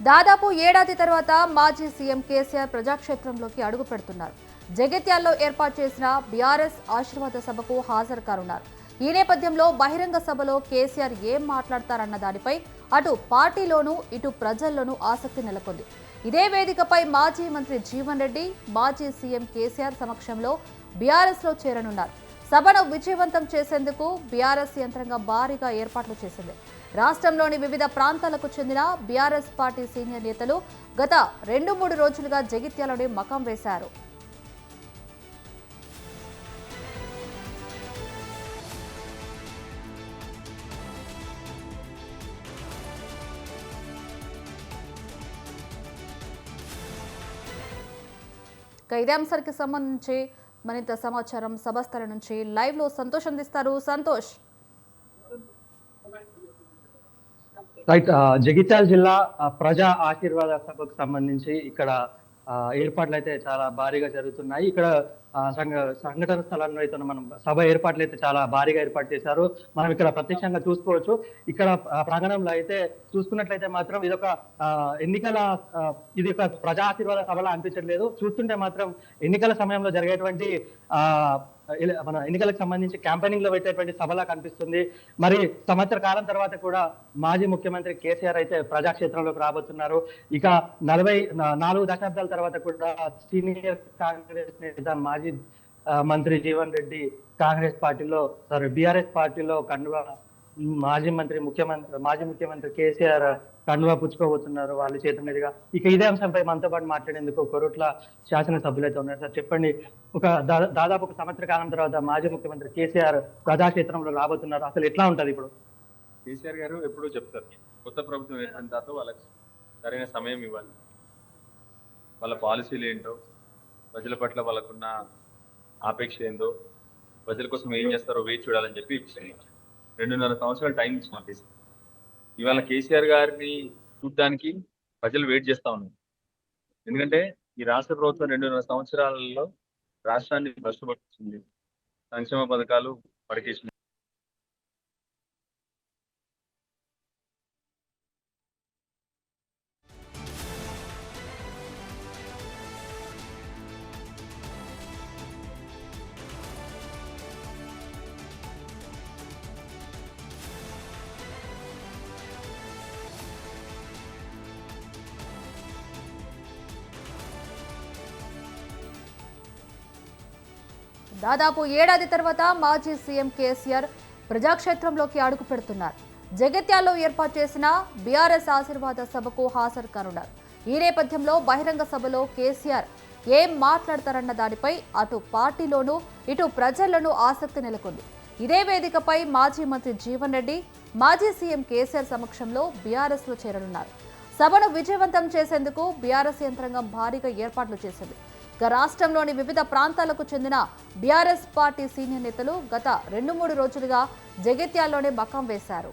దాదాపు ఏడాది తర్వాత మాజీ సీఎం కేసీఆర్ ప్రజాక్షేత్రంలోకి అడుగు పెడుతున్నారు. జగిత్యాల్లో ఏర్పాటు చేసిన బీఆర్ఎస్ ఆశీర్వాద సభకు హాజరు కానున్నారు. ఈ నేపథ్యంలో బహిరంగ సభలో కేసీఆర్ ఏం మాట్లాడతారన్న దానిపై అటు పార్టీలోనూ ఇటు ప్రజల్లోనూ ఆసక్తి నెలకొంది. ఇదే వేదికపై మాజీ మంత్రి జీవన్ రెడ్డి మాజీ సీఎం కేసీఆర్ సమక్షంలో బీఆర్ఎస్లో చేరనున్నారు. సభను విజయవంతం చేసేందుకు బీఆర్ఎస్ యంత్రాంగం భారీగా ఏర్పాట్లు చేసింది. రాష్ట్రంలోని వివిధ ప్రాంతాలకు చెందిన బీఆర్ఎస్ పార్టీ సీనియర్ నేతలు గత 2-3 రోజులుగా జగిత్యాలని మకాం వేశారు. ఇదే అంశానికి సంబంధించి మరింత సమాచారం సభస్థల నుంచి లైవ్ లో సంతోష్ అందిస్తారు. సంతోష్. రైట్, జగిత్యాల జిల్లా ప్రజా ఆశీర్వాద సభకు సంబంధించి ఇక్కడ ఏర్పాట్లు అయితే చాలా భారీగా జరుగుతున్నాయి. ఇక్కడ సంఘటన స్థలంలో అయితే మనం సభ ఏర్పాట్లు అయితే చాలా భారీగా ఏర్పాటు చేశారు. మనం ఇక్కడ ప్రత్యక్షంగా చూసుకోవచ్చు. ఇక్కడ ప్రాంగణంలో అయితే చూసుకున్నట్లయితే మాత్రం ఇది ఒక ప్రజా ఆశీర్వాద సభలా అనిపించట్లేదు. చూస్తుంటే మాత్రం ఎన్నికల సమయంలో జరిగేటువంటి మన ఎన్నికలకు సంబంధించి క్యాంపెయినింగ్ లో పెట్టేటువంటి సభలా కనిపిస్తుంది. మరి సంవత్సర కాలం తర్వాత కూడా మాజీ ముఖ్యమంత్రి కేసీఆర్ అయితే ప్రజాక్షేత్రంలోకి రాబోతున్నారు. ఇక 44 దశాబ్దాల తర్వాత కూడా సీనియర్ కాంగ్రెస్ నేత మాజీ మంత్రి జీవన్ రెడ్డి బీఆర్ఎస్ పార్టీలో కండువా మాజీ ముఖ్యమంత్రి కేసీఆర్ కండువా పుచ్చుకోబోతున్నారు వాళ్ళ చేతుల మీదుగా. ఇక ఇదే అంశంపై మనతో పాటు మాట్లాడేందుకు కొరుట్ల శాసనసభ్యులు అయితే ఉన్నారు. సార్ చెప్పండి, దాదాపు ఒక సంవత్సర కాలం తర్వాత మాజీ ముఖ్యమంత్రి కేసీఆర్ ప్రజాక్షేత్రంలో రాబోతున్నారు. అసలు ఎట్లా ఉంటది ఇప్పుడు? కేసీఆర్ గారు ఎప్పుడూ చెప్తారు, కొత్త ప్రభుత్వం ఏర్పడిన తర్వాత వాళ్ళకి సరైన సమయం ఇవ్వాలి, వాళ్ళ పాలసీలు ఏంటో, ప్రజల పట్ల వాళ్ళకున్న ఆపేక్ష ఏందో, ప్రజల కోసం ఏం చేస్తారో వేచి చూడాలని చెప్పి 2.5 సంవత్సరాలు టైం ఇచ్చి ఇవాళ కేసీఆర్ గారిని చూడడానికి ప్రజలు వెయిట్ చేస్తా ఉన్నారు. ఎందుకంటే ఈ రాష్ట్ర ప్రభుత్వం 2.5 సంవత్సరాలలో రాష్ట్రాన్ని భ్రష్టుపట్టించింది, సంక్షేమ పథకాలు పడికేసింది. దాదాపు ఏడాది తర్వాత మాజీ సీఎం కేసీఆర్ ప్రజాక్షేత్రంలోకి అడుగు పెడుతున్నారు. జగిత్యాల్లో ఏర్పాటు చేసిన బీఆర్ఎస్ ఆశీర్వాద సభకు హాజరు కానున్నారు. ఈ నేపథ్యంలో బహిరంగ సభలో కేసీఆర్ ఏం మాట్లాడతారన్న దానిపై అటు పార్టీలోనూ ఇటు ప్రజల్లోనూ ఆసక్తి నెలకొంది. ఇదే వేదికపై మాజీ మంత్రి జీవన్ రెడ్డి మాజీ సీఎం కేసీఆర్ సమక్షంలో బీఆర్ఎస్ లో చేరనున్నారు. సభను విజయవంతం చేసేందుకు బీఆర్ఎస్ యంత్రాంగం భారీగా ఏర్పాట్లు చేసింది. రాష్ట్రంలోని వివిధ ప్రాంతాలకు చెందిన బీఆర్ఎస్ పార్టీ సీనియర్ నేతలు గత 2-3 రోజులుగా జగిత్యాల్లోనే మకాం వేశారు.